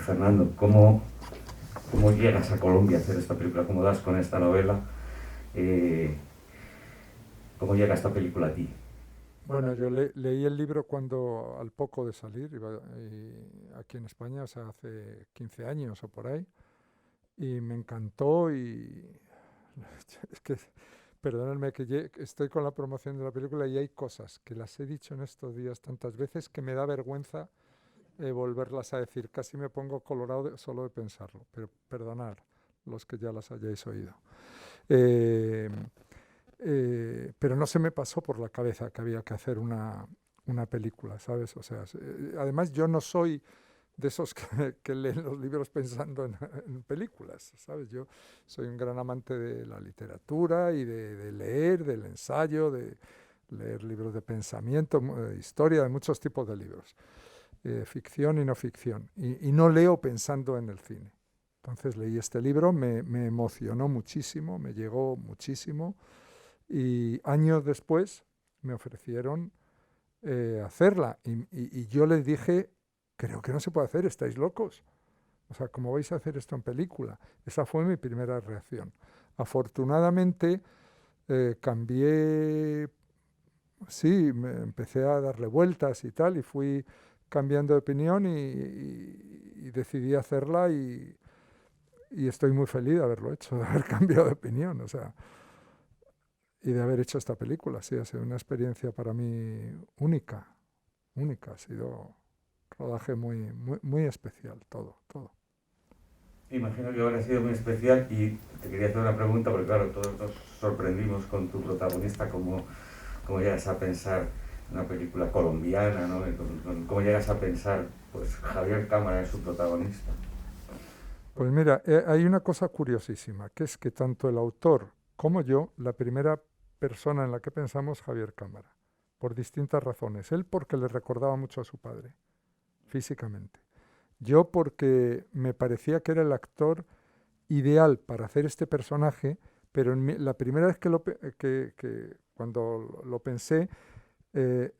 Fernando, ¿cómo llegas a Colombia a hacer esta película? ¿Cómo das con esta novela? Eh, ¿Cómo llega esta película a ti? Bueno, yo leí el libro cuando, al poco de salir, aquí en España, o sea, hace 15 años o por ahí, y me encantó y es que, perdonadme que estoy con la promoción de la película y hay cosas que las he dicho en estos días tantas veces que me da vergüenza volverlas a decir. Casi me pongo colorado solo de pensarlo, pero perdonad los que ya las hayáis oído. Eh, pero no se me pasó por la cabeza que había que hacer una película, ¿sabes? O sea, además yo no soy de esos que leen los libros pensando en películas, ¿sabes? Yo soy un gran amante de la literatura y de leer, del ensayo, de leer libros de pensamiento, de historia, de muchos tipos de libros, ficción y no ficción. Y no leo pensando en el cine. Entonces leí este libro, me emocionó muchísimo, me llegó muchísimo y años después me ofrecieron hacerla. Y yo les dije, creo que no se puede hacer, estáis locos. O sea, ¿cómo vais a hacer esto en película? Esa fue mi primera reacción. Afortunadamente cambié, sí, me empecé a darle vueltas y tal, y fui cambiando de opinión y decidí hacerla y estoy muy feliz de haberlo hecho, de haber cambiado de opinión. O sea, y de haber hecho esta película. Sí, ha sido una experiencia para mí única, única. Ha sido un rodaje muy especial, todo, todo. Imagino que habrá sido muy especial y te quería hacer una pregunta porque claro, todos nos sorprendimos con tu protagonista, cómo llegas a pensar una película colombiana, ¿no? ¿Cómo llegas a pensar pues Javier Cámara es su protagonista? Pues mira, hay una cosa curiosísima, que es que tanto el autor como yo, la primera persona en la que pensamos, Javier Cámara, por distintas razones. Él porque le recordaba mucho a su padre, físicamente. Yo porque me parecía que era el actor ideal para hacer este personaje, pero la primera vez que cuando lo pensé, eh,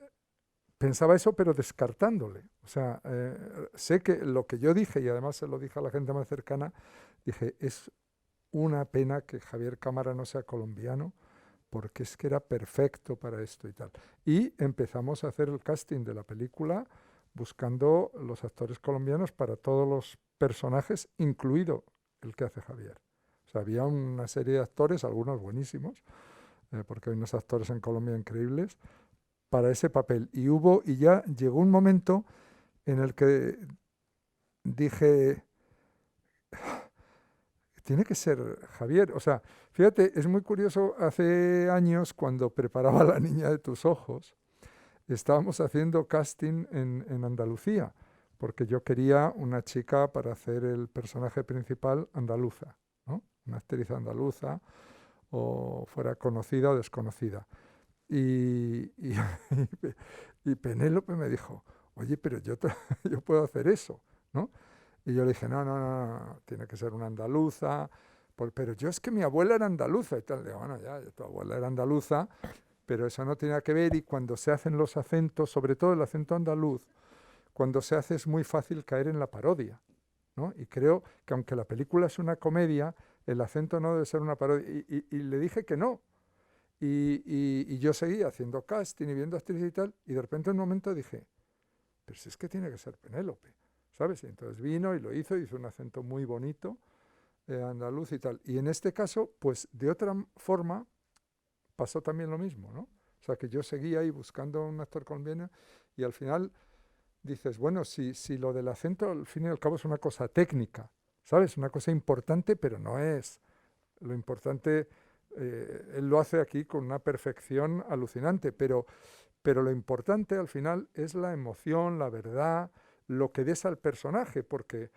pensaba eso, pero descartándole. O sea, sé que lo que yo dije, y además se lo dije a la gente más cercana, dije, es una pena que Javier Cámara no sea colombiano, porque es que era perfecto para esto y tal. Y empezamos a hacer el casting de la película buscando los actores colombianos para todos los personajes, incluido el que hace Javier. O sea, había una serie de actores, algunos buenísimos, porque hay unos actores en Colombia increíbles, para ese papel. Y ya llegó un momento en el que dije, tiene que ser Javier. O sea, fíjate, es muy curioso, hace años cuando preparaba La niña de tus ojos, estábamos haciendo casting en Andalucía, porque yo quería una chica para hacer el personaje principal andaluza, ¿no? Una actriz andaluza, o fuera conocida o desconocida. Y, y Penélope me dijo, oye, pero yo puedo hacer eso, ¿no? Y yo le dije, no, no, no, no, no, tiene que ser una andaluza, pero yo es que mi abuela era andaluza y tal. Digo, bueno, ya, tu abuela era andaluza, pero eso no tiene nada que ver y cuando se hacen los acentos, sobre todo el acento andaluz, cuando se hace es muy fácil caer en la parodia, ¿no? Y creo que aunque la película es una comedia, el acento no debe ser una parodia. Y le dije que no. Y yo seguía haciendo casting y viendo actrices y tal, y de repente en un momento dije, pero si es que tiene que ser Penélope, ¿sabes? Y entonces vino y lo hizo un acento muy bonito, andaluz y tal. Y en este caso, pues de otra forma, pasó también lo mismo, ¿no? O sea, que yo seguía ahí buscando un actor colombiano y al final dices, bueno, si lo del acento al fin y al cabo es una cosa técnica, ¿sabes? Una cosa importante, pero no es. Lo importante, él lo hace aquí con una perfección alucinante, pero lo importante al final es la emoción, la verdad, lo que des al personaje, porque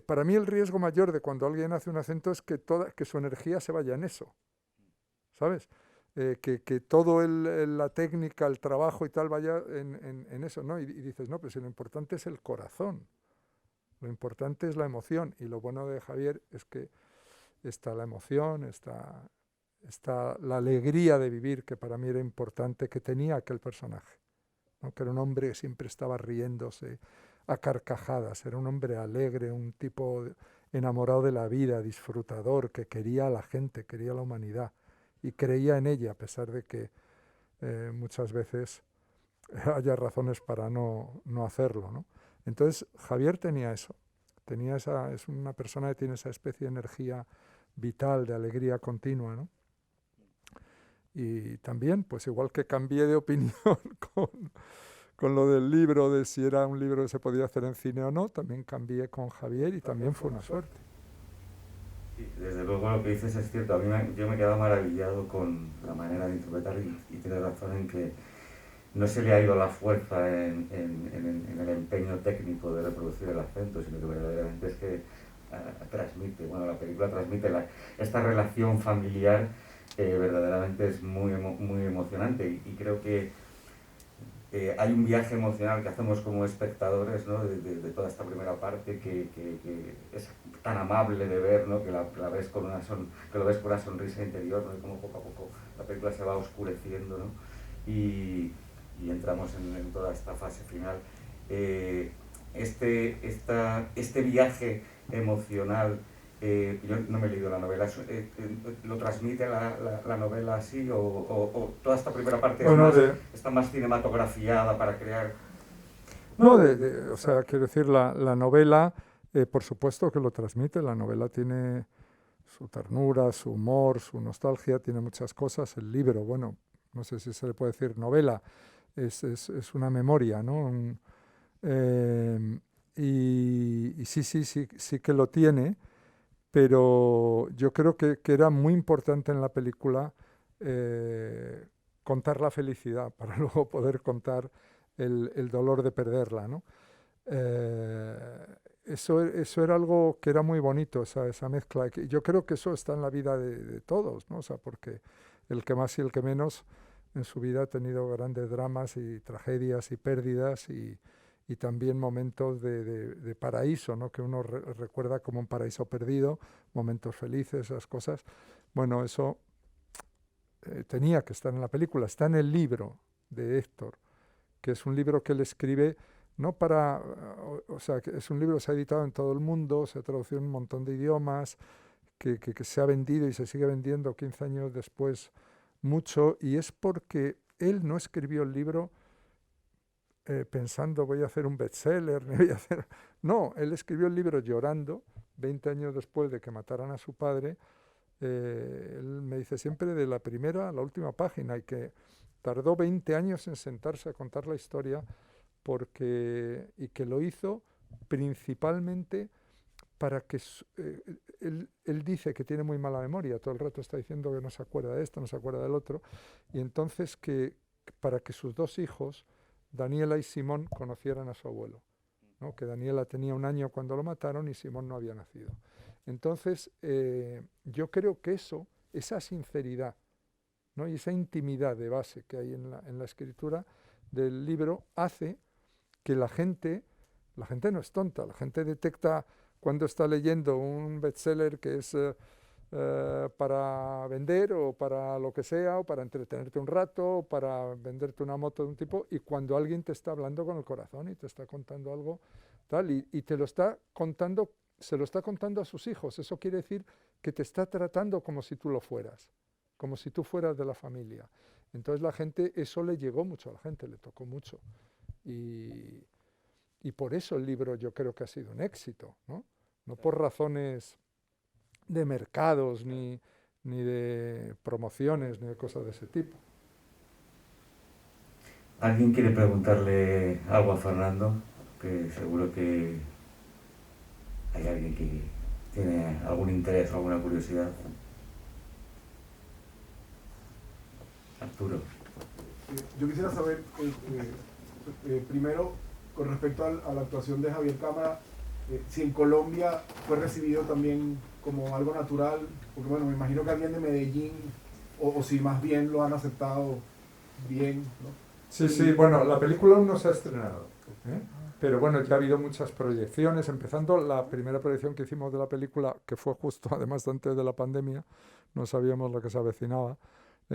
para mí el riesgo mayor de cuando alguien hace un acento es que su energía se vaya en eso, ¿sabes? Que todo la técnica, el trabajo y tal vaya en eso, ¿no? Y dices, no, pues lo importante es el corazón, lo importante es la emoción. Y lo bueno de Javier es que está la emoción, está la alegría de vivir, que para mí era importante, que tenía aquel personaje, ¿no? Que era un hombre que siempre estaba riéndose, a carcajadas, era un hombre alegre, un tipo enamorado de la vida, disfrutador, que quería a la gente, quería a la humanidad y creía en ella, a pesar de que muchas veces haya razones para no hacerlo, ¿no? Entonces, Javier tenía eso, es una persona que tiene esa especie de energía vital, de alegría continua, ¿no? Y también, pues igual que cambié de opinión con, con lo del libro, de si era un libro que se podía hacer en cine o no, también cambié con Javier y también fue una suerte. Sí, desde luego lo que dices es cierto. Yo me he quedado maravillado con la manera de interpretar y tienes razón en que no se le ha ido la fuerza en el empeño técnico de reproducir el acento, sino que verdaderamente es que transmite, bueno, la película transmite esta relación familiar que verdaderamente es muy emocionante y creo que hay un viaje emocional que hacemos como espectadores, ¿no? de toda esta primera parte que es tan amable de ver, ¿no? que la ves con que lo ves con una sonrisa interior, ¿no? Y como poco a poco la película se va oscureciendo, ¿no? y entramos en toda esta fase final. Este viaje emocional, yo no me he leído la novela, ¿lo transmite la novela así o toda esta primera parte Bueno, está más cinematografiada para crear? no, o sea, quiero decir, la novela, por supuesto que lo transmite, la novela tiene su ternura, su humor, su nostalgia, tiene muchas cosas. El libro, bueno, no sé si se le puede decir novela, es una memoria, ¿no? Y sí que lo tiene, pero yo creo que era muy importante en la película eh, contar la felicidad para luego poder contar el dolor de perderla, ¿no? Eh, eso era algo que era muy bonito, esa mezcla. Yo creo que eso está en la vida de todos, ¿no? O sea, porque el que más y el que menos en su vida ha tenido grandes dramas y tragedias y pérdidas y también momentos de paraíso, ¿no? Que uno recuerda como un paraíso perdido, momentos felices, esas cosas. Bueno, eso tenía que estar en la película, está en el libro de Héctor, que es un libro que él escribe no para, o sea, que es un libro que se ha editado en todo el mundo, se ha traducido en un montón de idiomas, que se ha vendido y se sigue vendiendo 15 años después mucho, y es porque él no escribió el libro pensando voy a hacer un bestseller, ni voy a hacer... No, él escribió el libro llorando, 20 años después de que mataran a su padre. Él me dice siempre de la primera a la última página y que tardó 20 años en sentarse a contar la historia y que lo hizo principalmente para que él dice que tiene muy mala memoria, todo el rato está diciendo que no se acuerda de esto, no se acuerda del otro, y entonces para que sus dos hijos, Daniela y Simón, conocieran a su abuelo, ¿no? Que Daniela tenía 1 año cuando lo mataron y Simón no había nacido. Entonces, yo creo que esa sinceridad, ¿no? Y esa intimidad de base que hay en la escritura del libro hace que la gente no es tonta, la gente detecta cuando está leyendo un bestseller que es para vender o para lo que sea, o para entretenerte un rato, o para venderte una moto de un tipo, y cuando alguien te está hablando con el corazón y te está contando algo tal, y te lo está contando, se lo está contando a sus hijos, eso quiere decir que te está tratando como si tú lo fueras, como si tú fueras de la familia. Entonces la gente, eso le llegó mucho a la gente, le tocó mucho. Y, y por eso el libro yo creo que ha sido un éxito, ¿no? No por razones de mercados, ni de promociones, ni de cosas de ese tipo. ¿Alguien quiere preguntarle algo a Fernando? Que seguro que hay alguien que tiene algún interés o alguna curiosidad. Arturo. Yo quisiera saber, primero, con respecto a la actuación de Javier Cámara, si en Colombia fue recibido también como algo natural, porque bueno, me imagino que alguien de Medellín, o si más bien lo han aceptado bien, ¿no? Sí, bueno, la película aún no se ha estrenado, ¿eh? Pero bueno, ya ha habido muchas proyecciones, empezando la primera proyección que hicimos de la película, que fue justo además antes de la pandemia, no sabíamos lo que se avecinaba,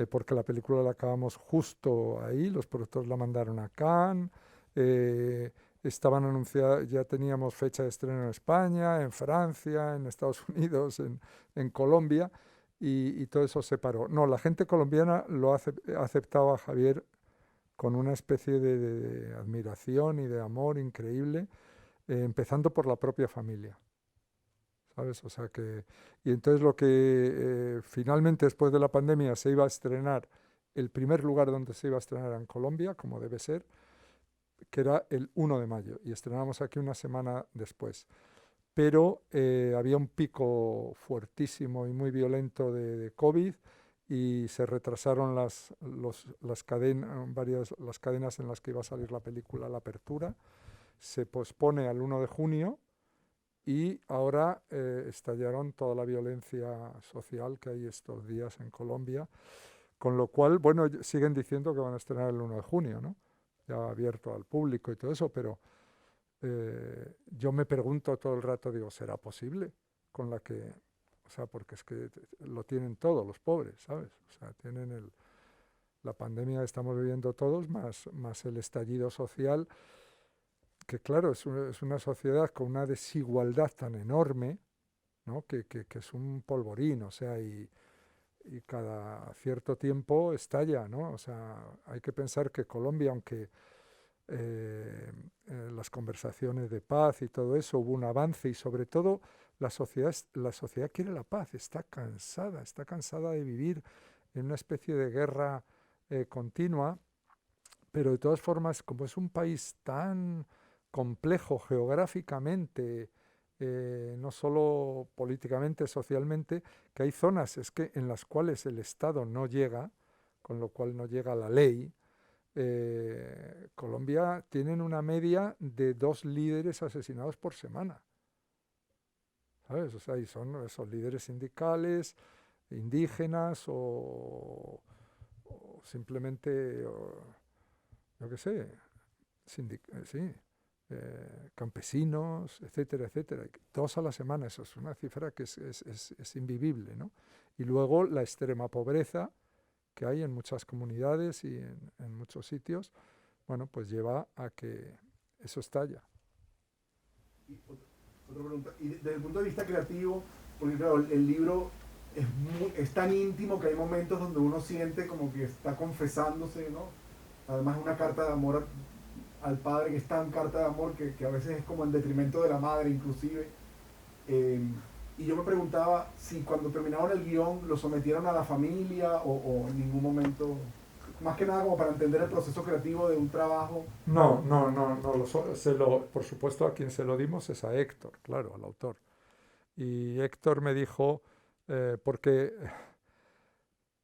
porque la película la acabamos justo ahí, los productores la mandaron a Cannes, estaban anunciadas, ya teníamos fecha de estreno en España, en Francia, en Estados Unidos, en Colombia, y todo eso se paró. No, la gente colombiana lo ha aceptado a Javier con una especie de admiración y de amor increíble, empezando por la propia familia, ¿sabes? O sea que, y entonces lo que finalmente después de la pandemia se iba a estrenar, el primer lugar donde se iba a estrenar era en Colombia, como debe ser, que era el 1 de mayo, y estrenamos aquí una semana después. Pero había un pico fuertísimo y muy violento de COVID y se retrasaron las cadenas en las que iba a salir la película, la apertura. Se pospone al 1 de junio y ahora estallaron toda la violencia social que hay estos días en Colombia, con lo cual, bueno, siguen diciendo que van a estrenar el 1 de junio, ¿no? Ya abierto al público y todo eso, pero yo me pregunto todo el rato, digo, ¿será posible? Con la que, o sea, porque es que lo tienen todos los pobres, ¿sabes? O sea, tienen la pandemia que estamos viviendo todos, más el estallido social, que claro, es una sociedad con una desigualdad tan enorme, ¿no? Que es un polvorín, o sea, y cada cierto tiempo estalla, ¿no? O sea, hay que pensar que Colombia, aunque las conversaciones de paz y todo eso, hubo un avance y sobre todo la sociedad quiere la paz, está cansada de vivir en una especie de guerra continua, pero de todas formas, como es un país tan complejo geográficamente, no solo políticamente, socialmente, que hay zonas en las cuales el Estado no llega, con lo cual no llega la ley. Colombia tienen una media de 2 líderes asesinados por semana, ¿sabes? O sea, y son esos líderes sindicales, indígenas o simplemente, yo qué sé, sí, campesinos, etcétera, etcétera. 2 a la semana, eso es una cifra que es invivible, ¿no? Y luego la extrema pobreza que hay en muchas comunidades y en muchos sitios, bueno, pues lleva a que eso estalla. Y otra pregunta, y desde el punto de vista creativo, porque claro, el libro es tan íntimo que hay momentos donde uno siente como que está confesándose, ¿no? Además una carta de amor al padre que es tan carta de amor que a veces es como en detrimento de la madre inclusive. Y yo me preguntaba si cuando terminaron el guión lo sometieron a la familia o en ningún momento, más que nada como para entender el proceso creativo de un trabajo. No, por supuesto a quien se lo dimos es a Héctor, claro, al autor. Y Héctor me dijo, porque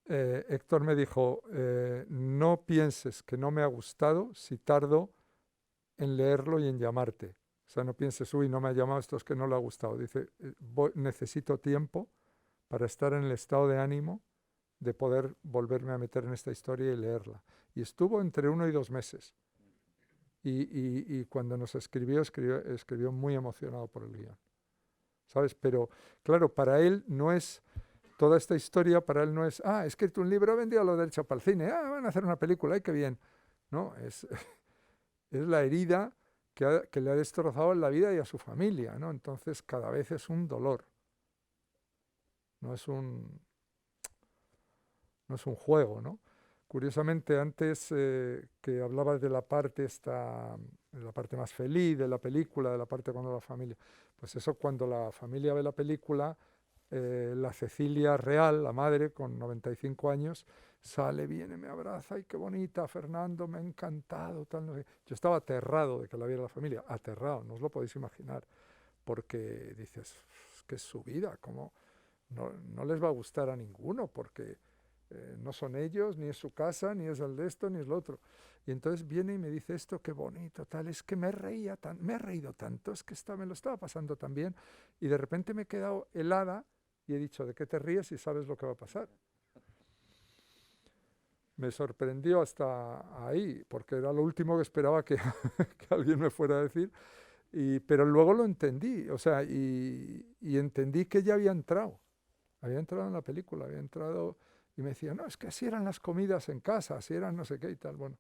Héctor me dijo, no pienses que no me ha gustado si tardo en leerlo y en llamarte. O sea, no pienses, uy, no me ha llamado, esto es que no le ha gustado. Dice, necesito tiempo para estar en el estado de ánimo de poder volverme a meter en esta historia y leerla. Y estuvo entre 1 y 2 meses. Y cuando nos escribió muy emocionado por el guión, ¿sabes? Pero claro, para él no es, toda esta historia para él no es, he escrito un libro, he vendido lo derecho para el cine, van a hacer una película, ¡ay, qué bien! No, es la herida que le ha destrozado en la vida y a su familia, ¿no? Entonces cada vez es un dolor, no es un juego, ¿no? Curiosamente, antes que hablabas de de la parte más feliz de la película, de la parte cuando la familia, pues eso cuando la familia ve la película, la Cecilia Real, la madre, con 95 años, sale, viene, me abraza, ¡ay, qué bonita, Fernando, me ha encantado! Tal, no sé. Yo estaba aterrado de que la viera la familia, aterrado, no os lo podéis imaginar, porque dices, es que es su vida, ¿cómo? No les va a gustar a ninguno, porque no son ellos, ni es su casa, ni es el de esto, ni es lo otro. Y entonces viene y me dice esto, qué bonito, tal, es que me he reído tanto, es que me lo estaba pasando tan bien, y de repente me he quedado helada y he dicho, ¿de qué te ríes si sabes lo que va a pasar? Me sorprendió hasta ahí, porque era lo último que esperaba que, que alguien me fuera a decir, pero luego lo entendí, o sea, y entendí que ya había entrado en la película, había entrado y me decía, no, es que así eran las comidas en casa, así eran no sé qué y tal, bueno.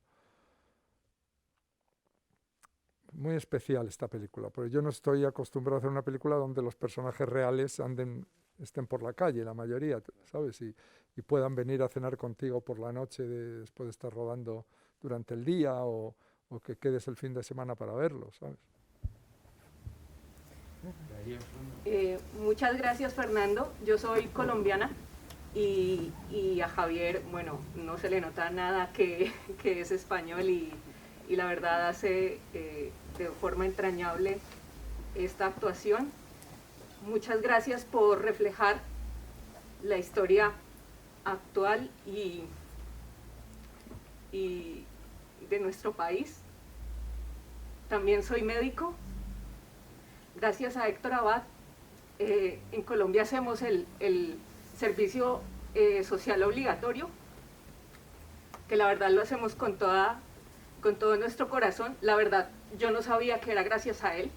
muy especial esta película, porque yo no estoy acostumbrado a hacer una película donde los personajes reales estén por la calle, la mayoría, ¿sabes? Y puedan venir a cenar contigo por la noche después de estar rodando durante el día o que quedes el fin de semana para verlo, ¿sabes? Muchas gracias, Fernando. Yo soy colombiana y a Javier, bueno, no se le nota nada que es español y la verdad hace de forma entrañable esta actuación. Muchas gracias por reflejar la historia actual y de nuestro país. También soy médico. Gracias a Héctor Abad, en Colombia hacemos el servicio social obligatorio, que la verdad lo hacemos con todo nuestro corazón. La verdad, yo no sabía que era gracias a él,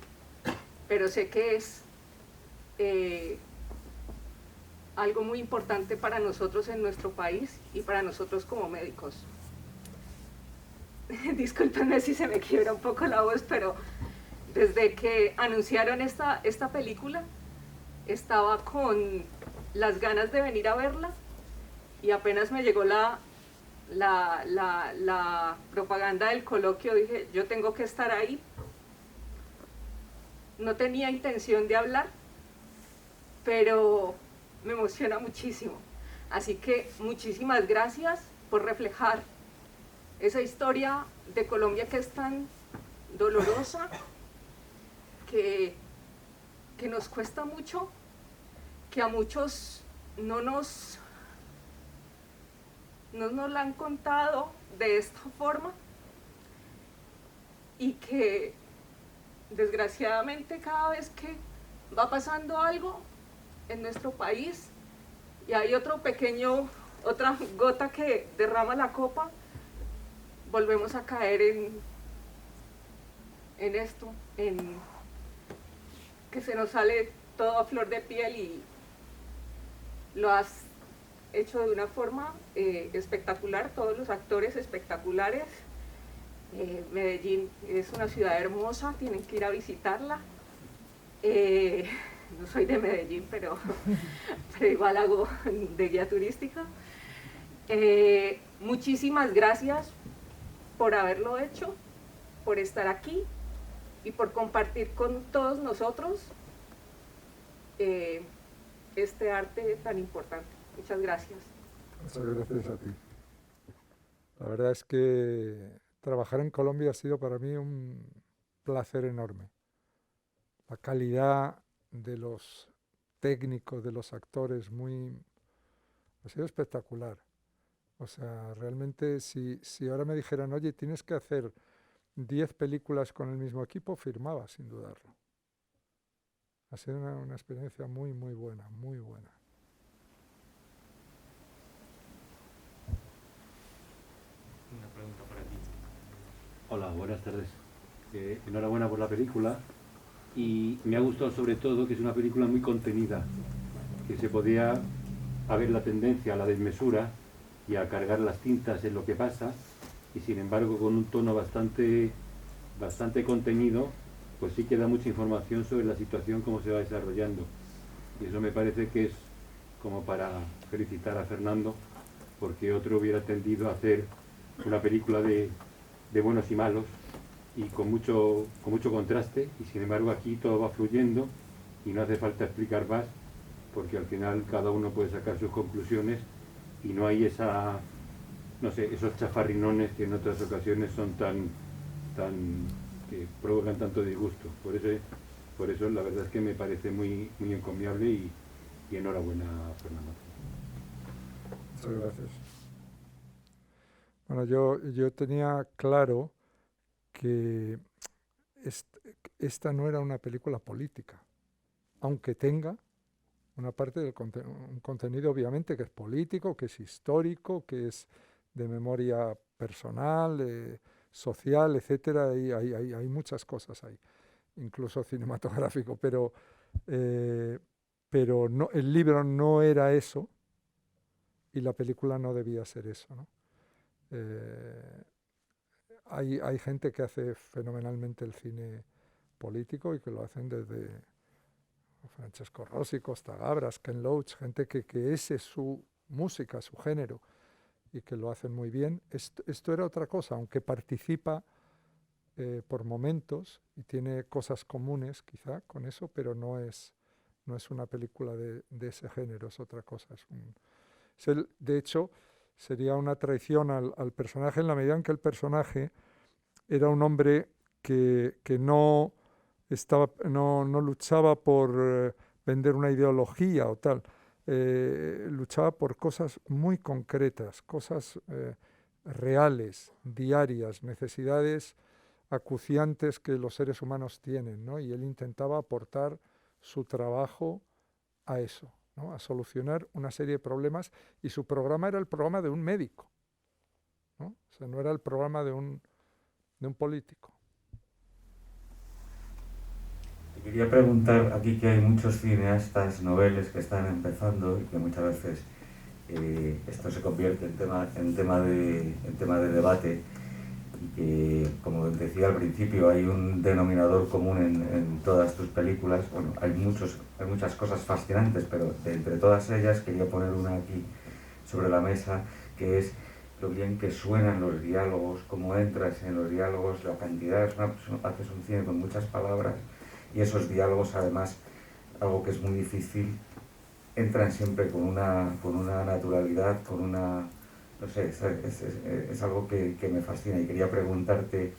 pero sé que es algo muy importante para nosotros en nuestro país y para nosotros como médicos. Discúlpenme si se me quiebra un poco la voz, pero desde que anunciaron esta película, estaba con las ganas de venir a verla y apenas me llegó la propaganda del coloquio, dije, yo tengo que estar ahí. No tenía intención de hablar, pero me emociona muchísimo. Así que muchísimas gracias por reflejar esa historia de Colombia que es tan dolorosa, que nos cuesta mucho, que a muchos no nos la han contado de esta forma y que desgraciadamente cada vez que va pasando algo en nuestro país y hay otra gota que derrama la copa, volvemos a caer en esto, en que se nos sale todo a flor de piel, y lo has hecho de una forma espectacular, todos los actores espectaculares. Medellín es una ciudad hermosa, tienen que ir a visitarla. No soy de Medellín, pero igual hago de guía turística. Muchísimas gracias por haberlo hecho, por estar aquí y por compartir con todos nosotros este arte tan importante. Muchas gracias. Muchas gracias a ti. La verdad es que trabajar en Colombia ha sido para mí un placer enorme. La calidad de los técnicos, de los actores, ha sido espectacular. O sea, realmente si ahora me dijeran, oye, tienes que hacer 10 películas con el mismo equipo, firmaba sin dudarlo. Ha sido una experiencia muy, muy buena, muy buena. Una pregunta para ti. Hola, buenas tardes. Enhorabuena por la película, y me ha gustado sobre todo que es una película muy contenida, que se podía haber la tendencia a la desmesura y a cargar las tintas en lo que pasa, y sin embargo con un tono bastante contenido, pues sí que da mucha información sobre la situación, cómo se va desarrollando, y eso me parece que es como para felicitar a Fernando, porque otro hubiera tendido a hacer una película de buenos y malos y con mucho contraste, y sin embargo aquí todo va fluyendo y no hace falta explicar más, porque al final cada uno puede sacar sus conclusiones y no hay esos chafarrinones que en otras ocasiones son que provocan tanto disgusto. Por eso la verdad es que me parece muy, muy encomiable, y enhorabuena, Fernando. Muchas gracias. Bueno, yo tenía claro que esta no era una película política, aunque tenga una parte un contenido obviamente que es político, que es histórico, que es de memoria personal, social, etcétera, y hay muchas cosas ahí, incluso cinematográfico, pero no, el libro no era eso y la película no debía ser eso, ¿no? hay gente que hace fenomenalmente el cine político y que lo hacen desde Francesco Rossi, Costa Gabras, Ken Loach, gente que ese es su música, su género, y que lo hacen muy bien. Esto era otra cosa, aunque participa por momentos y tiene cosas comunes quizá con eso, pero no es una película de ese género, es otra cosa. De hecho, sería una traición al personaje en la medida en que el personaje era un hombre que no luchaba por vender una ideología o tal, luchaba por cosas muy concretas, cosas reales, diarias, necesidades acuciantes que los seres humanos tienen, ¿no? Y él intentaba aportar su trabajo a eso, ¿no? A solucionar una serie de problemas, y su programa era el programa de un médico, ¿no? O sea, no era el programa de un político. Te quería preguntar, aquí que hay muchos cineastas noveles que están empezando y que muchas veces esto se convierte en tema de debate, y que, como decía al principio, hay un denominador común en todas tus películas. Bueno, hay muchas cosas fascinantes, pero de entre todas ellas quería poner una aquí sobre la mesa, que es lo bien que suenan los diálogos, cómo entras en los diálogos, la cantidad, haces un cine con muchas palabras, y esos diálogos, además, algo que es muy difícil, entran siempre con una naturalidad, con una... No sé, es algo que me fascina, y quería preguntarte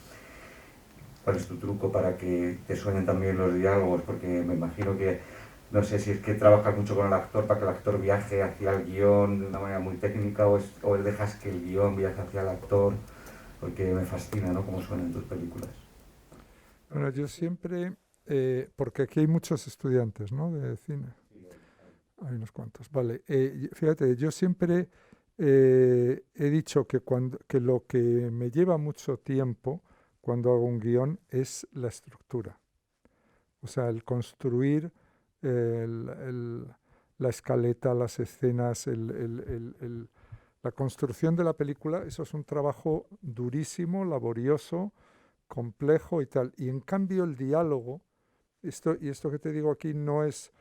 cuál es tu truco para que te suenen también los diálogos, porque me imagino que, no sé si es que trabajas mucho con el actor para que el actor viaje hacia el guión de una manera muy técnica, o dejas que el guión viaje hacia el actor, porque me fascina, ¿no?, cómo suenan tus películas. Bueno, yo siempre, porque aquí hay muchos estudiantes, ¿no?, de cine. Hay unos cuantos, vale. Fíjate, yo siempre he dicho que lo que me lleva mucho tiempo cuando hago un guión es la estructura. O sea, el construir la escaleta, las escenas, la construcción de la película. Eso es un trabajo durísimo, laborioso, complejo y tal. Y en cambio el diálogo, esto que te digo aquí no es...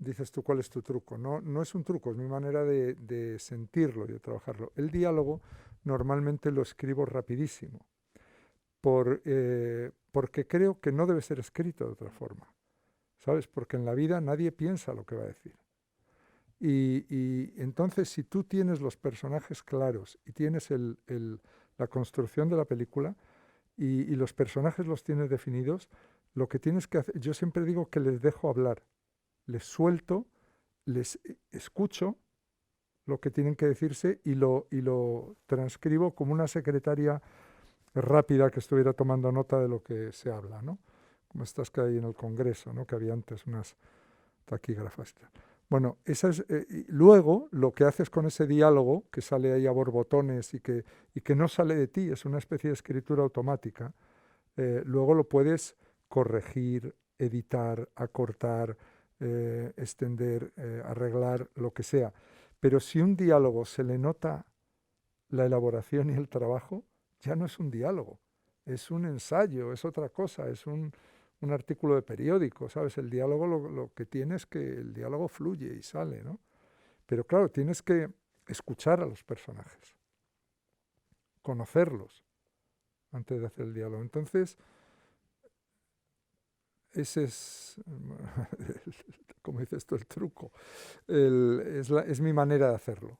Dices tú, ¿cuál es tu truco? No es un truco, es mi manera de sentirlo y de trabajarlo. El diálogo normalmente lo escribo rapidísimo, porque creo que no debe ser escrito de otra forma, ¿sabes? Porque en la vida nadie piensa lo que va a decir. Y entonces, si tú tienes los personajes claros y tienes la construcción de la película y los personajes los tienes definidos, lo que tienes que hacer, yo siempre digo que les dejo hablar. Les suelto, les escucho lo que tienen que decirse y lo transcribo como una secretaria rápida que estuviera tomando nota de lo que se habla, ¿no? Como estas que hay en el Congreso, ¿no?, que había antes unas taquígrafas. Bueno, luego lo que haces con ese diálogo, que sale ahí a borbotones y que no sale de ti, es una especie de escritura automática, luego lo puedes corregir, editar, acortar, extender, arreglar, lo que sea. Pero si un diálogo se le nota la elaboración y el trabajo, ya no es un diálogo, es un ensayo, es otra cosa, es un artículo de periódico, ¿sabes? El diálogo lo que tiene es que el diálogo fluye y sale, ¿no? Pero claro, tienes que escuchar a los personajes, conocerlos antes de hacer el diálogo. Entonces, ese es, como dices tú, el truco. Es mi manera de hacerlo,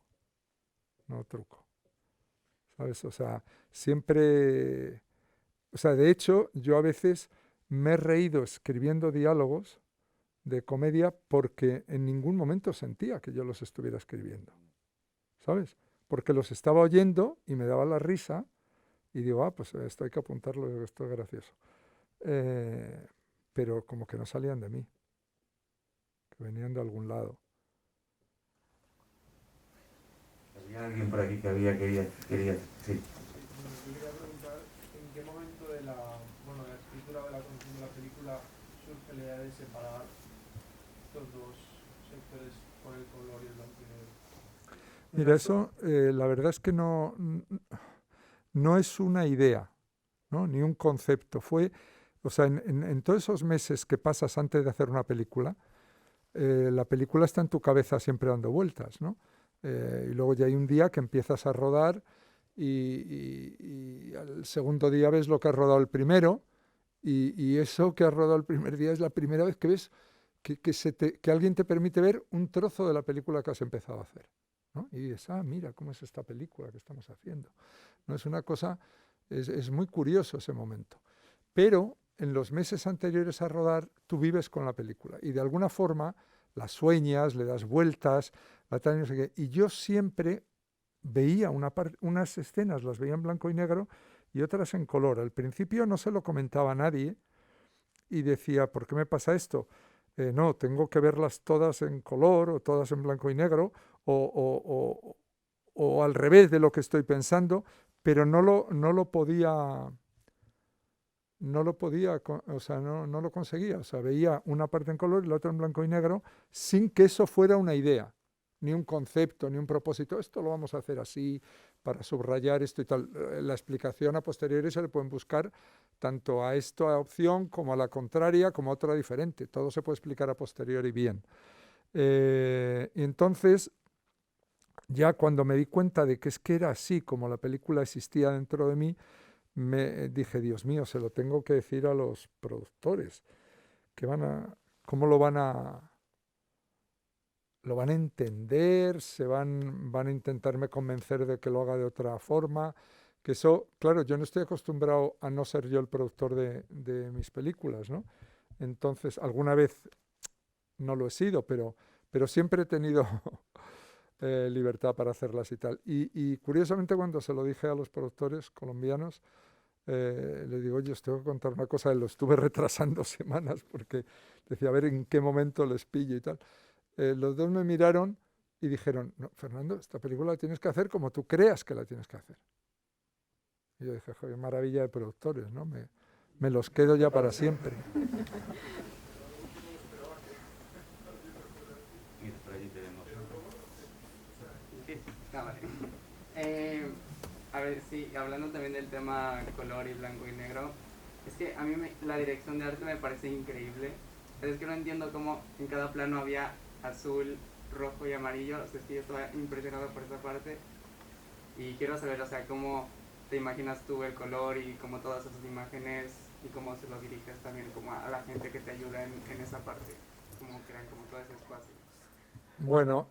no truco. ¿Sabes? O sea, siempre... O sea, de hecho, yo a veces me he reído escribiendo diálogos de comedia porque en ningún momento sentía que yo los estuviera escribiendo. ¿Sabes? Porque los estaba oyendo y me daba la risa y digo, pues esto hay que apuntarlo, esto es gracioso. Pero como que no salían de mí, que venían de algún lado. Había alguien por aquí que quería sí. Yo quería preguntar en qué momento de la escritura o de la construcción de la película surge la idea de separar estos dos sectores por el color y el blanco y negro. Mira, eso la verdad es que no es una idea. ¿no? Ni un concepto. O sea, en todos esos meses que pasas antes de hacer una película, la película está en tu cabeza siempre dando vueltas, ¿no? Y luego ya hay un día que empiezas a rodar y al segundo día ves lo que has rodado el primero y eso que has rodado el primer día es la primera vez que ves que alguien te permite ver un trozo de la película que has empezado a hacer, ¿no? Y dices, mira cómo es esta película que estamos haciendo, ¿no? Es una cosa, es muy curioso ese momento. Pero en los meses anteriores a rodar, tú vives con la película y de alguna forma la sueñas, le das vueltas, no sé qué. Y yo siempre veía unas escenas, las veía en blanco y negro y otras en color. Al principio no se lo comentaba a nadie y decía, ¿por qué me pasa esto? No, tengo que verlas todas en color o todas en blanco y negro o al revés de lo que estoy pensando, pero no lo podía, o sea, no lo conseguía. O sea, veía una parte en color y la otra en blanco y negro sin que eso fuera una idea, ni un concepto, ni un propósito. Esto lo vamos a hacer así para subrayar esto y tal. La explicación a posteriori se le pueden buscar tanto a esta opción como a la contraria, como a otra diferente. Todo se puede explicar a posteriori bien. Y entonces, ya cuando me di cuenta de que es que era así como la película existía dentro de mí, me dije, Dios mío, se lo tengo que decir a los productores, cómo lo van a entender, van a intentarme convencer de que lo haga de otra forma, que eso, claro, yo no estoy acostumbrado a no ser yo el productor de mis películas, ¿no? Entonces, alguna vez no lo he sido, pero siempre he tenido libertad para hacerlas y tal. Y curiosamente cuando se lo dije a los productores colombianos, le digo, oye, os tengo que contar una cosa, lo estuve retrasando semanas porque decía, a ver en qué momento les pillo y tal. Los dos me miraron y dijeron, no, Fernando, esta película la tienes que hacer como tú creas que la tienes que hacer. Y yo dije, joder, maravilla de productores, ¿no? Me los quedo ya para siempre. Mira, por allí tenemos. A ver, sí, hablando también del tema color y blanco y negro, es que a mí la dirección de arte me parece increíble. Es que no entiendo cómo en cada plano había azul, rojo y amarillo. O sea, es que yo estaba impresionado por esa parte. Y quiero saber, o sea, cómo te imaginas tú el color y cómo todas esas imágenes y cómo se lo diriges también como a la gente que te ayuda en esa parte. Cómo crean como todo ese espacio. Bueno,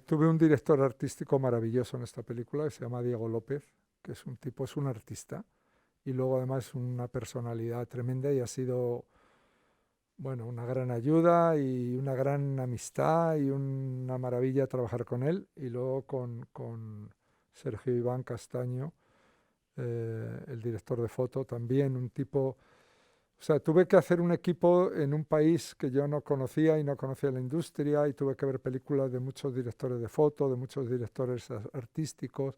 tuve un director artístico maravilloso en esta película que se llama Diego López, que es un artista y luego además una personalidad tremenda y ha sido, bueno, una gran ayuda y una gran amistad y una maravilla trabajar con él. Y luego con Sergio Iván Castaño, el director de foto, también un tipo. O sea, tuve que hacer un equipo en un país que yo no conocía y no conocía la industria y tuve que ver películas de muchos directores de foto, de muchos directores artísticos.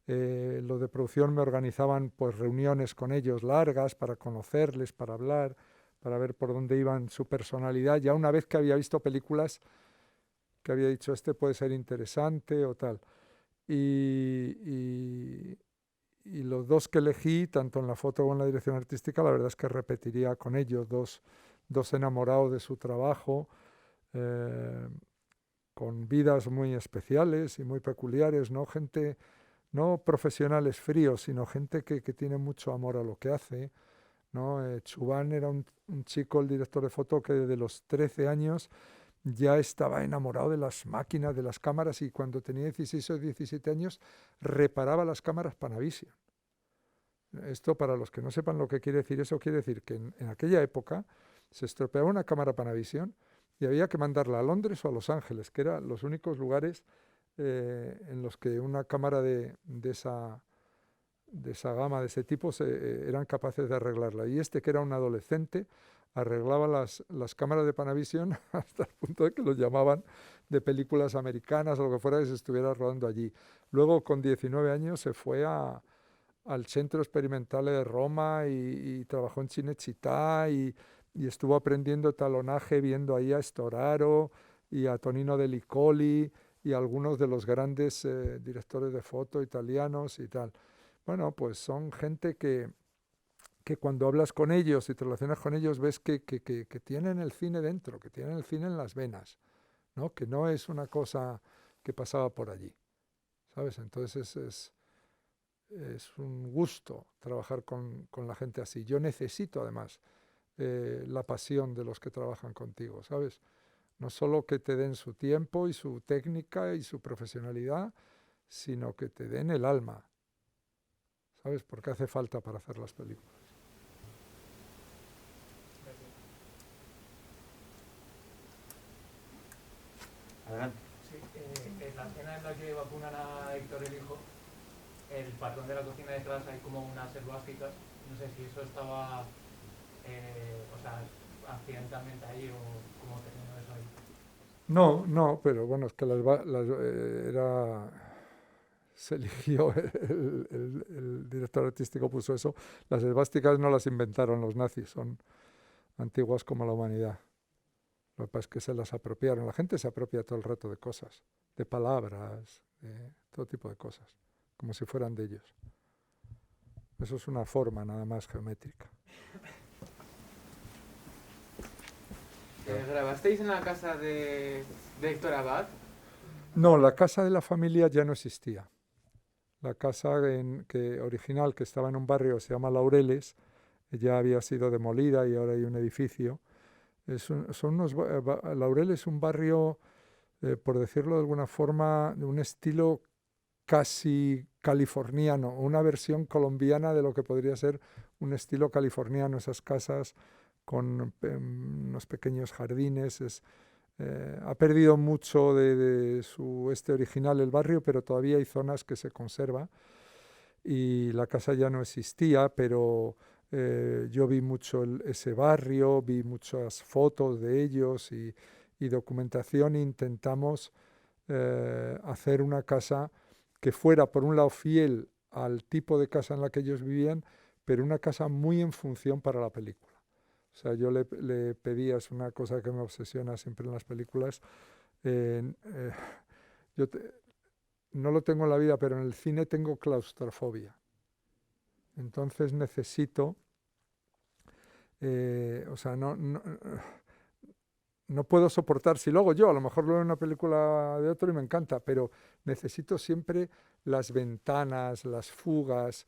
Los de producción me organizaban pues reuniones con ellos largas para conocerles, para hablar, para ver por dónde iban su personalidad. Ya una vez que había visto películas que había dicho, este puede ser interesante o tal. Y los dos que elegí, tanto en la foto como en la dirección artística, la verdad es que repetiría con ellos, dos enamorados de su trabajo, con vidas muy especiales y muy peculiares, no gente, no profesionales fríos, sino gente que tiene mucho amor a lo que hace, ¿no? Chubán era un chico, el director de foto, que desde los 13 años ya estaba enamorado de las máquinas, de las cámaras, y cuando tenía 16 o 17 años reparaba las cámaras Panavision. Esto, para los que no sepan lo que quiere decir, eso quiere decir que en aquella época se estropeaba una cámara Panavision y había que mandarla a Londres o a Los Ángeles, que eran los únicos lugares en los que una cámara de esa gama, de ese tipo, eran capaces de arreglarla. Y este, que era un adolescente, arreglaba las cámaras de Panavision hasta el punto de que los llamaban de películas americanas o lo que fuera que se estuviera rodando allí. Luego, con 19 años, se fue al Centro Experimental de Roma y trabajó en Cinecittà y estuvo aprendiendo talonaje viendo ahí a Storaro y a Tonino De Licoli y a algunos de los grandes directores de foto italianos y tal. Bueno, pues son gente que que cuando hablas con ellos y te relacionas con ellos ves que tienen el cine dentro, que tienen el cine en las venas, ¿no? Que no es una cosa que pasaba por allí, ¿sabes? Entonces es un gusto trabajar con la gente así. Yo necesito además la pasión de los que trabajan contigo, ¿sabes? No solo que te den su tiempo y su técnica y su profesionalidad, sino que te den el alma, ¿sabes? Porque hace falta para hacer las películas. Adelante. Sí, en la escena en la que vacunan a Héctor el hijo, el patrón de la cocina detrás hay como unas esvásticas. No sé si eso estaba, o sea, accidentalmente ahí o cómo terminó eso ahí. No, pero bueno, es que se eligió, el director artístico puso eso. Las esvásticas no las inventaron los nazis, son antiguas como la humanidad. Lo que pasa es que se las apropiaron. La gente se apropia todo el rato de cosas, de palabras, de todo tipo de cosas, como si fueran de ellos. Eso es una forma nada más geométrica. ¿Grabasteis en la casa de Héctor Abad? No, la casa de la familia ya no existía. La casa original, que estaba en un barrio que se llama Laureles, ya había sido demolida y ahora hay un edificio. Laureles es un barrio, por decirlo de alguna forma, de un estilo casi californiano, una versión colombiana de lo que podría ser un estilo californiano, esas casas con unos pequeños jardines. Ha perdido mucho de su original el barrio, pero todavía hay zonas que se conserva y la casa ya no existía, pero yo vi mucho ese barrio, vi muchas fotos de ellos y documentación. Intentamos hacer una casa que fuera, por un lado, fiel al tipo de casa en la que ellos vivían, pero una casa muy en función para la película. O sea, yo le pedía, es una cosa que me obsesiona siempre en las películas, no lo tengo en la vida, pero en el cine tengo claustrofobia. Entonces necesito, o sea, no puedo soportar, si luego yo, a lo mejor lo veo en una película de otro y me encanta, pero necesito siempre las ventanas, las fugas,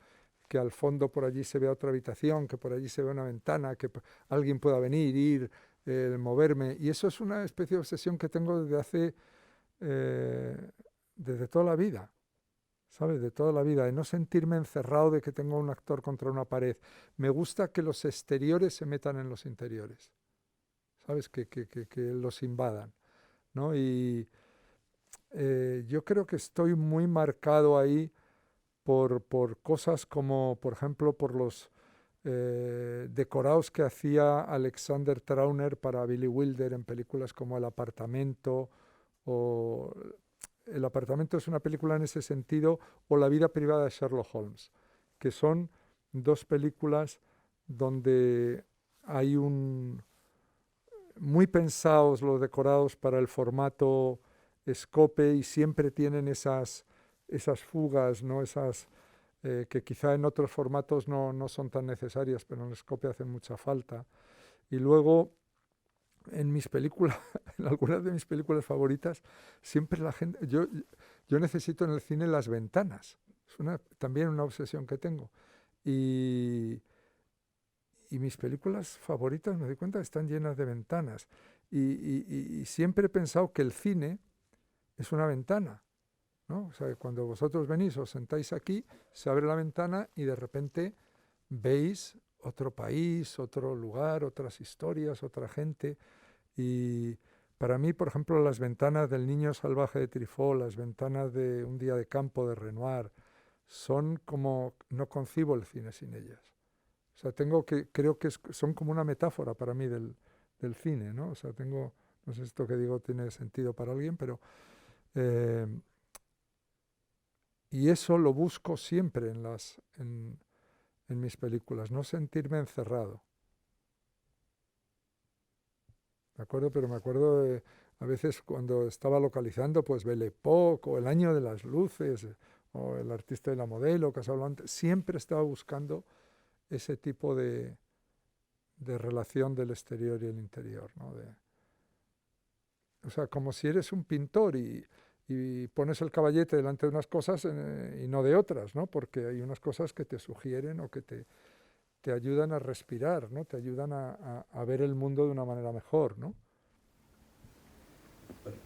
que al fondo por allí se vea otra habitación, que por allí se vea una ventana, que alguien pueda venir, ir, moverme. Y eso es una especie de obsesión que tengo desde toda la vida, ¿sabes? De toda la vida, de no sentirme encerrado, de que tengo un actor contra una pared. Me gusta que los exteriores se metan en los interiores, ¿sabes? Que los invadan, ¿no? Y yo creo que estoy muy marcado ahí por cosas como, por ejemplo, por los decorados que hacía Alexander Trauner para Billy Wilder en películas como El apartamento, o El apartamento es una película en ese sentido, o La vida privada de Sherlock Holmes, que son dos películas donde hay muy pensados los decorados para el formato scope y siempre tienen esas fugas, ¿no? Que quizá en otros formatos no son tan necesarias, pero en el scope hacen mucha falta. Y luego, en mis películas, en algunas de mis películas favoritas, siempre la gente, yo necesito en el cine las ventanas. Es también una obsesión que tengo. Y mis películas favoritas, me doy cuenta, están llenas de ventanas. Y siempre he pensado que el cine es una ventana, ¿no? O sea, cuando vosotros venís, os sentáis aquí, se abre la ventana y de repente veis otro país, otro lugar, otras historias, otra gente. Y para mí, por ejemplo, las ventanas del Niño salvaje de Truffaut, las ventanas de Un día de campo de Renoir, son como, no concibo el cine sin ellas. O sea, creo que son como una metáfora para mí del cine, ¿no? O sea, no sé si esto que digo tiene sentido para alguien, pero y eso lo busco siempre en mis películas, no sentirme encerrado. ¿De acuerdo? Pero me acuerdo a veces cuando estaba localizando, pues Belle Époque, o El año de las luces, o El artista y la modelo, que has hablado antes, siempre estaba buscando ese tipo de relación del exterior y el interior, ¿no? O sea, como si eres un pintor y pones el caballete delante de unas cosas y no de otras, ¿no? Porque hay unas cosas que te sugieren o que te ayudan a respirar, ¿no? Te ayudan a ver el mundo de una manera mejor, ¿no?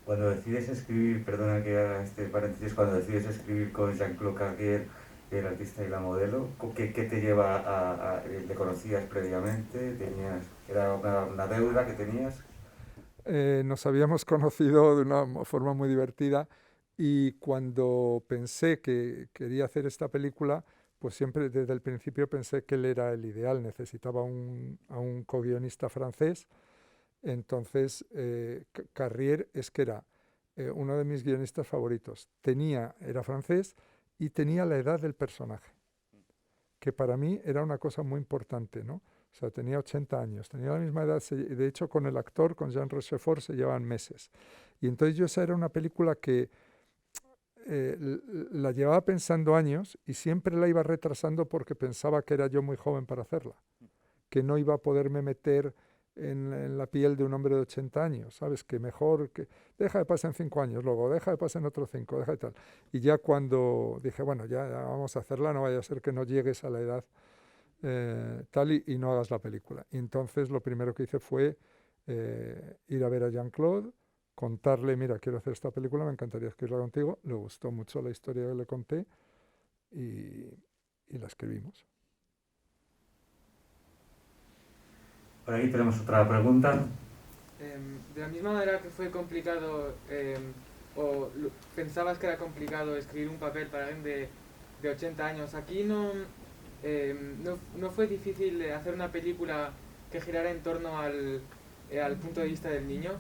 Cuando decides escribir, perdona que haga este paréntesis, cuando decides escribir con Jean-Claude Carrier, el artista y la modelo, ¿qué te lleva ¿le conocías previamente? ¿Era una deuda que tenías? Nos habíamos conocido de una forma muy divertida y cuando pensé que quería hacer esta película, pues siempre desde el principio pensé que él era el ideal, necesitaba a un co-guionista francés. Entonces, Carrier es que era uno de mis guionistas favoritos. Era francés y tenía la edad del personaje, que para mí era una cosa muy importante, ¿no? O sea, tenía 80 años, tenía la misma edad, de hecho con el actor, con Jean Rochefort, se llevaban meses. Y entonces esa era una película que la llevaba pensando años y siempre la iba retrasando porque pensaba que era yo muy joven para hacerla, que no iba a poderme meter en la piel de un hombre de 80 años, ¿sabes? Que mejor que deja de pasar en 5 años, luego deja de pasar en otros 5, deja de tal. Y ya cuando dije, bueno, ya vamos a hacerla, no vaya a ser que no llegues a la edad tal y no hagas la película. Y entonces lo primero que hice fue ir a ver a Jean-Claude, contarle, mira, quiero hacer esta película, me encantaría escribirla contigo. Le gustó mucho la historia que le conté y la escribimos. Por ahí tenemos otra pregunta. De la misma manera que fue complicado, pensabas que era complicado escribir un papel para alguien de 80 años, aquí no fue difícil hacer una película que girara en torno al punto de vista del niño.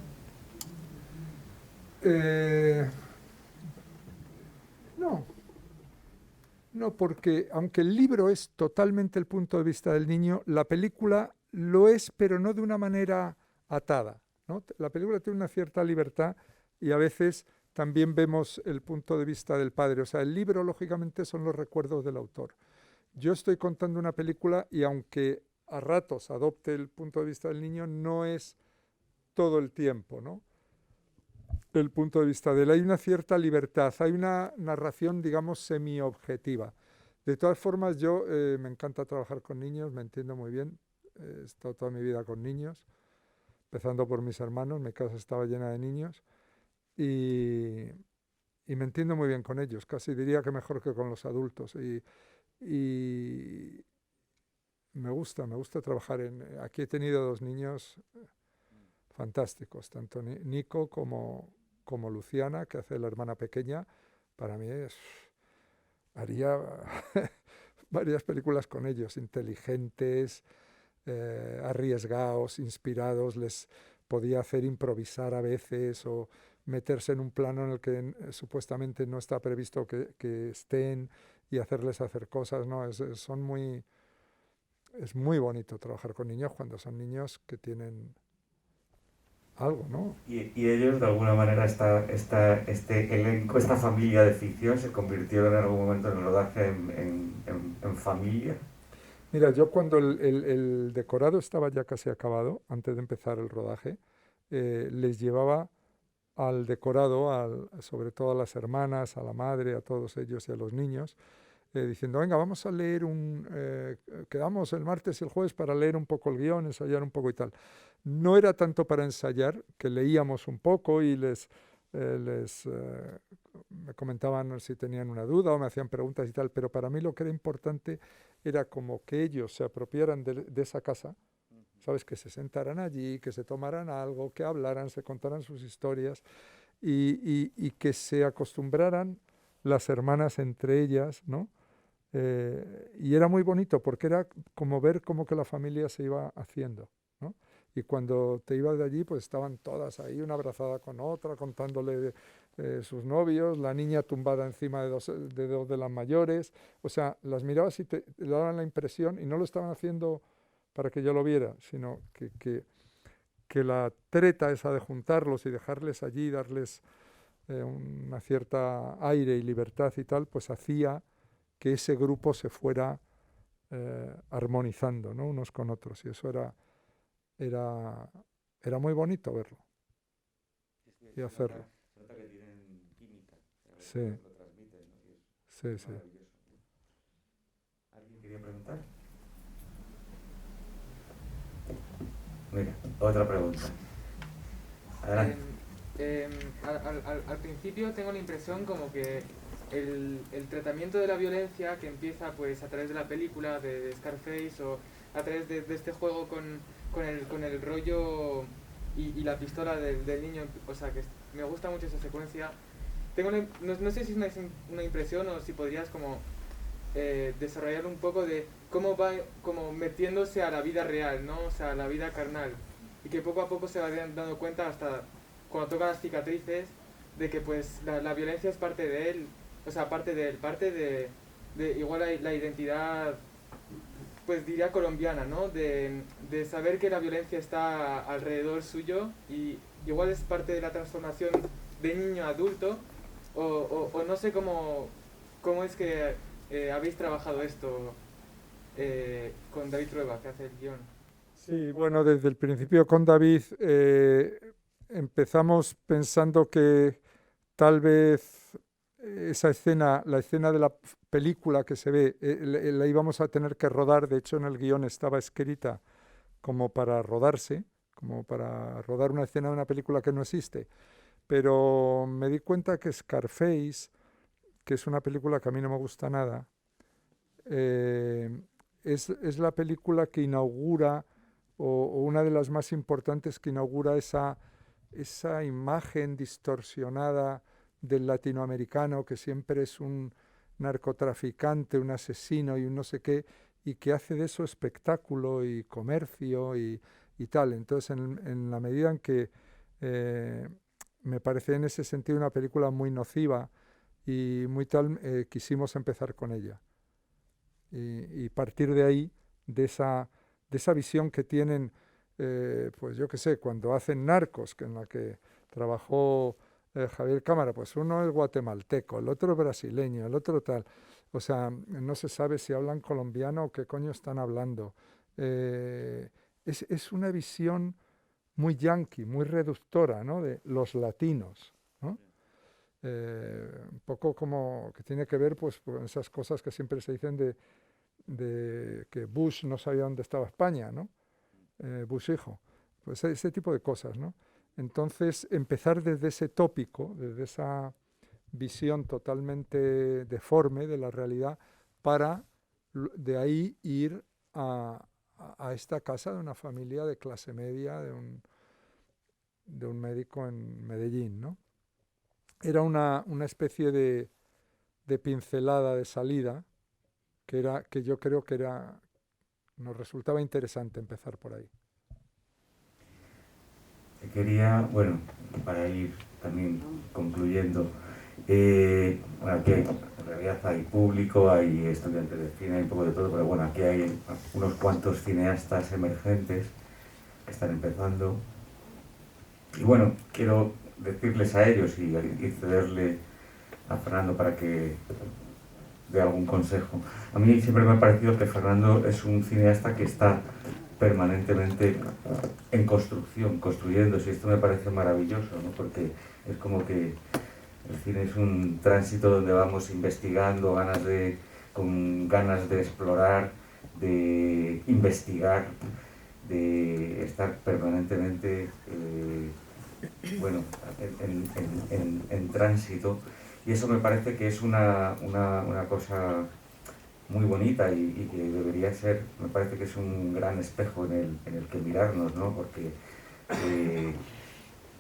No, porque aunque el libro es totalmente el punto de vista del niño, la película lo es, pero no de una manera atada, ¿no? La película tiene una cierta libertad y a veces también vemos el punto de vista del padre. O sea, el libro, lógicamente, son los recuerdos del autor. Yo estoy contando una película y aunque a ratos adopte el punto de vista del niño, no es todo el tiempo, ¿no? El punto de vista de él. Hay una cierta libertad, hay una narración, digamos, semi-objetiva. De todas formas, yo me encanta trabajar con niños, me entiendo muy bien. He estado toda mi vida con niños, empezando por mis hermanos, mi casa estaba llena de niños y me entiendo muy bien con ellos, casi diría que mejor que con los adultos. Y me gusta trabajar aquí he tenido 2 niños fantásticos, tanto Nico como Luciana, que hace la hermana pequeña. Para mí haría varias películas con ellos, inteligentes, arriesgados, inspirados, les podía hacer improvisar a veces o meterse en un plano en el que supuestamente no está previsto que estén y hacerles hacer cosas, ¿no? Es muy bonito trabajar con niños cuando son niños que tienen algo, ¿no? Y ellos, de alguna manera, este elenco, esta familia de ficción, se convirtieron en algún momento en el rodaje en familia. Mira, yo cuando el decorado estaba ya casi acabado, antes de empezar el rodaje, les llevaba al decorado, sobre todo a las hermanas, a la madre, a todos ellos y a los niños, diciendo, venga, vamos a leer quedamos el martes y el jueves para leer un poco el guión, ensayar un poco y tal. No era tanto para ensayar, que leíamos un poco y me comentaban si tenían una duda o me hacían preguntas y tal, pero para mí lo que era importante era como que ellos se apropiaran de esa casa, ¿sabes? Que se sentaran allí, que se tomaran algo, que hablaran, se contaran sus historias y que se acostumbraran las hermanas entre ellas, ¿no? Y era muy bonito porque era como ver cómo que la familia se iba haciendo, ¿no? Y cuando te ibas de allí, pues estaban todas ahí, una abrazada con otra, contándole sus novios, la niña tumbada encima de dos de las mayores. O sea, las mirabas y te daban la impresión, y no lo estaban haciendo para que yo lo viera, sino que la treta esa de juntarlos y dejarles allí, darles una cierta aire y libertad y tal, pues hacía que ese grupo se fuera armonizando, ¿no? Unos con otros, y eso era muy bonito verlo y hacerlo. Se nota que tienen química, Sí. lo transmiten, ¿no? Y es Sí, sí. maravilloso. ¿Alguien quería preguntar? Mira, otra pregunta. Adelante. Al principio tengo la impresión como que el tratamiento de la violencia que empieza pues a través de la película de Scarface o a través de este juego con el rollo y la pistola del niño, o sea que me gusta mucho esa secuencia. No sé si es una impresión o si podrías como desarrollar un poco de cómo va como metiéndose a la vida real, ¿no? O sea, a la vida carnal, y que poco a poco se va dando cuenta hasta cuando toca las cicatrices de que pues la violencia es parte de él, o sea, parte de igual la identidad, pues diría colombiana, ¿no? De saber que la violencia está alrededor suyo y igual es parte de la transformación de niño a adulto, o no sé cómo es que habéis trabajado esto con David Trueba, que hace el guión. Sí, bueno, desde el principio con David empezamos pensando que tal vez esa escena, la escena de la película que se ve, la íbamos a tener que rodar. De hecho, en el guión estaba escrita como para rodarse, como para rodar una escena de una película que no existe. Pero me di cuenta que Scarface, que es una película que a mí no me gusta nada, es la película que inaugura, o una de las más importantes, que inaugura esa imagen distorsionada del latinoamericano, que siempre es un narcotraficante, un asesino y un no sé qué, y que hace de eso espectáculo y comercio y tal. Entonces, en la medida en que me parece en ese sentido una película muy nociva y muy tal, quisimos empezar con ella. Y partir de ahí, de esa visión que tienen, pues yo qué sé, cuando hacen Narcos, que en la que trabajó Javier Cámara, pues uno es guatemalteco, el otro brasileño, el otro tal. O sea, no se sabe si hablan colombiano o qué coño están hablando. Es una visión muy yanqui, muy reductora, ¿no? De los latinos, ¿no? Un poco como que tiene que ver pues con esas cosas que siempre se dicen de que Bush no sabía dónde estaba España, ¿no? Bush hijo. Pues ese tipo de cosas, ¿no? Entonces, empezar desde ese tópico, desde esa visión totalmente deforme de la realidad, para de ahí ir a esta casa de una familia de clase media, de un médico en Medellín, ¿no? Era una especie de pincelada de salida que yo creo que nos resultaba interesante empezar por ahí. Quería, bueno, para ir también concluyendo, bueno, aquí en realidad hay público, hay estudiantes de cine, hay un poco de todo, pero bueno, aquí hay unos cuantos cineastas emergentes que están empezando. Y bueno, quiero decirles a ellos y cederle a Fernando para que dé algún consejo. A mí siempre me ha parecido que Fernando es un cineasta que está permanentemente en construcción, construyéndose. Esto me parece maravilloso, ¿no? Porque es como que el cine es un tránsito donde vamos investigando, con ganas de explorar, de investigar, de estar permanentemente bueno, en tránsito, y eso me parece que es una cosa muy bonita y que debería ser, me parece que es un gran espejo en el que mirarnos, ¿no? Porque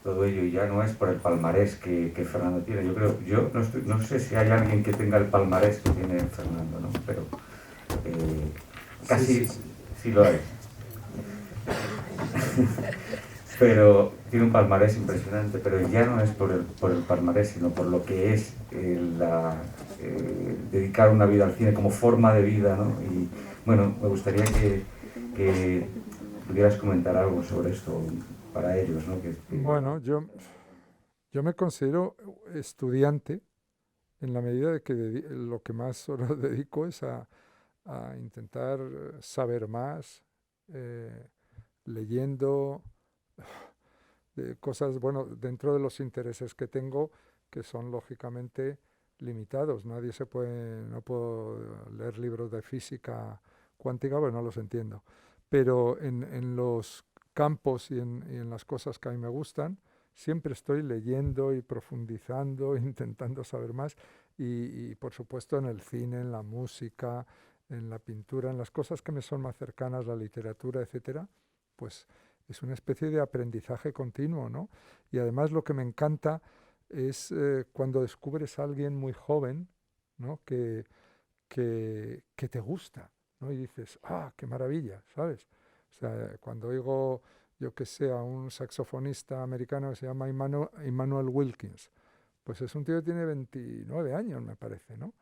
todo ello ya no es por el palmarés que Fernando tiene. Yo no sé si hay alguien que tenga el palmarés que tiene Fernando, ¿no? Pero casi sí lo hay. Pero tiene un palmarés impresionante, pero ya no es por el palmarés, sino por lo que es dedicar una vida al cine como forma de vida, ¿no? Y bueno, me gustaría que pudieras comentar algo sobre esto para ellos, ¿no? Bueno, yo me considero estudiante en la medida de que lo que más horas dedico es a a intentar saber más, leyendo cosas, bueno, dentro de los intereses que tengo, que son lógicamente limitados. No puedo leer libros de física cuántica, porque no los entiendo. Pero en los campos y en las cosas que a mí me gustan, siempre estoy leyendo y profundizando, intentando saber más. Y por supuesto en el cine, en la música, en la pintura, en las cosas que me son más cercanas, la literatura, etcétera, pues es una especie de aprendizaje continuo, ¿no? Y además lo que me encanta es cuando descubres a alguien muy joven, ¿no? Que te gusta, ¿no? Y dices, ¡ah, qué maravilla!, ¿sabes? O sea, cuando oigo, yo que sé, a un saxofonista americano que se llama Immanuel Wilkins, pues es un tío que tiene 29 años, me parece, ¿no?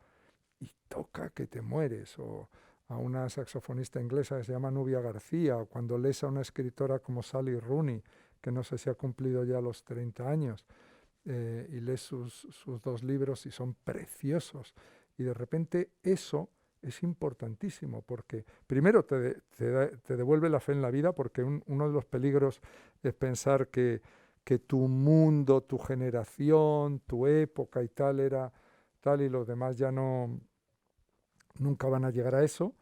Y toca que te mueres. O a una saxofonista inglesa que se llama Nubia García, o cuando lees a una escritora como Sally Rooney, que no sé si ha cumplido ya los 30 años, y lees sus dos libros y son preciosos. Y de repente eso es importantísimo, porque primero te devuelve la fe en la vida, porque uno de los peligros es pensar que tu mundo, tu generación, tu época y tal era tal y los demás ya no, nunca van a llegar a eso,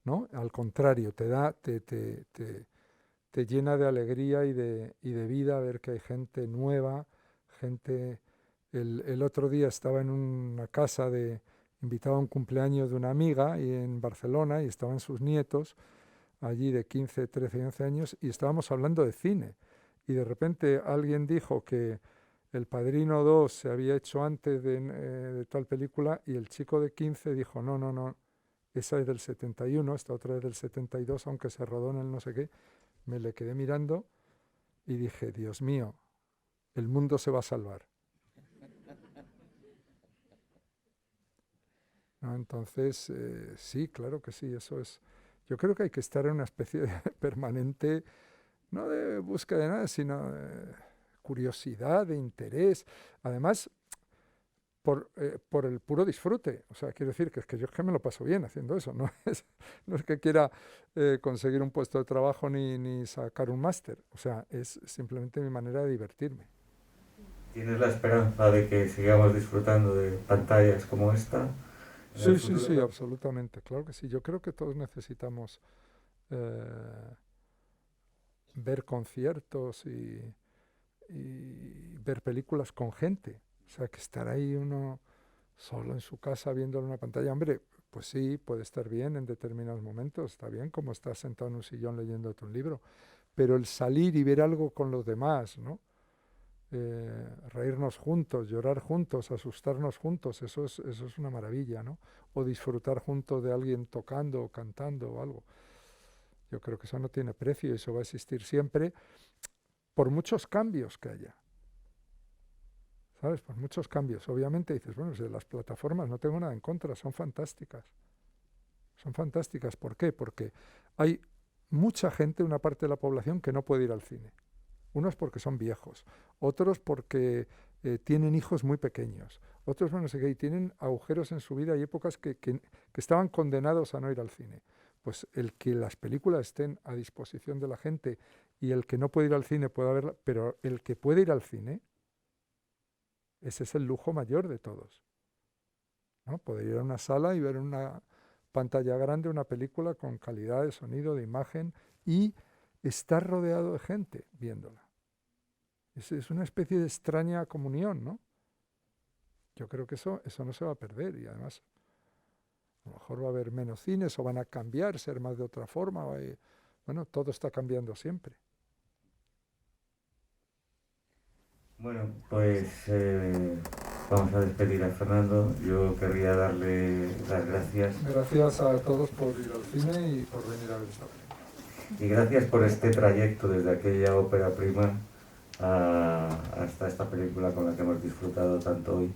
¿no? Al contrario, te llena de alegría y de vida ver que hay gente nueva, gente... El otro día estaba en una casa invitado a un cumpleaños de una amiga y en Barcelona, y estaban sus nietos allí de 15, 13 y 11 años, y estábamos hablando de cine. Y de repente alguien dijo que El Padrino 2 se había hecho antes de tal película, y el chico de 15 dijo, no, no, no, esa es del 71, esta otra es del 72, aunque se rodó en el no sé qué. Me le quedé mirando y dije, Dios mío, el mundo se va a salvar. ¿No? Entonces, sí, claro que sí, eso es. Yo creo que hay que estar en una especie de permanente, no de búsqueda de nada, sino de curiosidad, de interés. Además, por el puro disfrute. O sea, quiero decir que es que me lo paso bien haciendo eso. No es que quiera conseguir un puesto de trabajo ni sacar un máster. O sea, es simplemente mi manera de divertirme. ¿Tienes la esperanza de que sigamos disfrutando de pantallas como esta? Sí, sí, sí, absolutamente. Claro que sí. Yo creo que todos necesitamos ver conciertos y ver películas con gente. O sea, que estar ahí uno solo en su casa viendo en una pantalla, hombre, pues sí, puede estar bien en determinados momentos, está bien como estar sentado en un sillón leyéndote un libro, pero el salir y ver algo con los demás, ¿no? Reírnos juntos, llorar juntos, asustarnos juntos, eso es una maravilla, ¿no? O disfrutar juntos de alguien tocando o cantando o algo. Yo creo que eso no tiene precio y eso va a existir siempre por muchos cambios que haya. ¿Sabes? Por muchos cambios. Obviamente dices, bueno, si las plataformas no tengo nada en contra, son fantásticas. Son fantásticas. ¿Por qué? Porque hay mucha gente, una parte de la población, que no puede ir al cine. Unos porque son viejos, otros porque tienen hijos muy pequeños, otros, bueno, no sé qué, y tienen agujeros en su vida y épocas que estaban condenados a no ir al cine. Pues el que las películas estén a disposición de la gente y el que no puede ir al cine pueda verla, pero el que puede ir al cine, ese es el lujo mayor de todos, ¿no? Poder ir a una sala y ver en una pantalla grande una película con calidad de sonido, de imagen y estar rodeado de gente viéndola. Es una especie de extraña comunión, ¿no? Yo creo que eso no se va a perder y además a lo mejor va a haber menos cines o van a cambiar, ser más de otra forma. Bueno, todo está cambiando siempre. Bueno, pues vamos a despedir a Fernando. Yo querría darle las gracias. Gracias a todos por ir al cine y por venir a ver esta película. Y gracias por este trayecto desde aquella ópera prima hasta esta película con la que hemos disfrutado tanto hoy,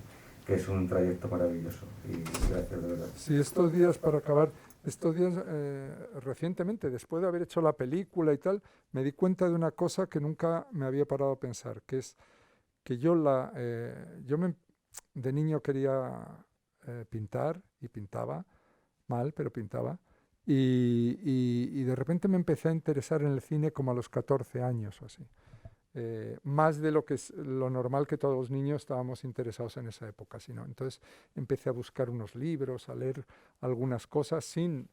que es un trayecto maravilloso. Y gracias de verdad. Sí, estos días, para acabar, recientemente, después de haber hecho la película y tal, me di cuenta de una cosa que nunca me había parado a pensar, que es que de niño quería pintar y pintaba, mal, pero pintaba, Y de repente me empecé a interesar en el cine como a los 14 años o así. Más de lo que es lo normal que todos los niños estábamos interesados en esa época, sino entonces empecé a buscar unos libros, a leer algunas cosas sin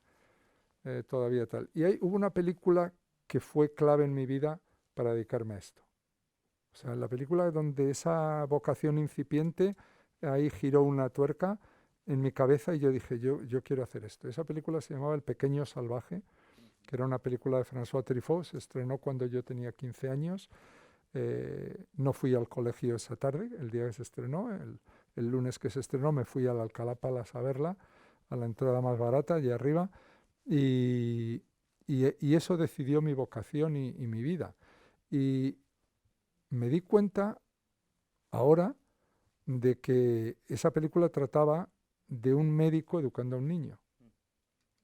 todavía tal. Y ahí hubo una película que fue clave en mi vida para dedicarme a esto. O sea, la película donde esa vocación incipiente, ahí giró una tuerca en mi cabeza y yo dije, yo quiero hacer esto. Esa película se llamaba El pequeño salvaje, que era una película de François Truffaut, se estrenó cuando yo tenía 15 años. No fui al colegio esa tarde, el día que se estrenó, el lunes que se estrenó me fui al Alcalá Palace a verla, a la entrada más barata, allí arriba, y eso decidió mi vocación y mi vida. Y me di cuenta ahora de que esa película trataba de un médico educando a un niño,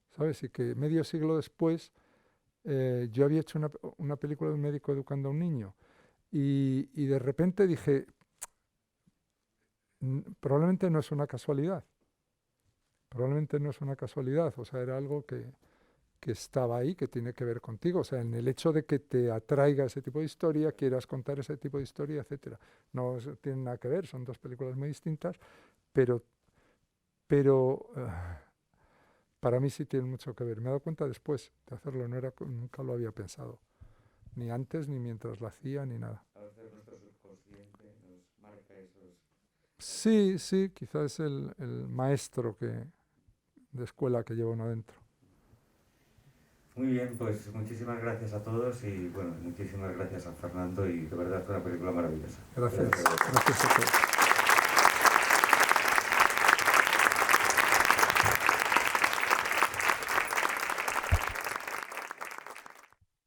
¿sabes? Y que medio siglo después yo había hecho una película de un médico educando a un niño. Y de repente dije, probablemente no es una casualidad. Probablemente no es una casualidad. O sea, era algo que estaba ahí, que tiene que ver contigo. O sea, en el hecho de que te atraiga ese tipo de historia, quieras contar ese tipo de historia, etc. No tienen nada que ver, son dos películas muy distintas, pero para mí sí tienen mucho que ver. Me he dado cuenta después de hacerlo, nunca lo había pensado. Ni antes, ni mientras lo hacía, ni nada. A veces nuestro subconsciente nos marca esos... Sí, quizás es el maestro de escuela que lleva uno dentro. Muy bien, pues muchísimas gracias a todos y bueno, muchísimas gracias a Fernando y de verdad fue una película maravillosa. Gracias a todos.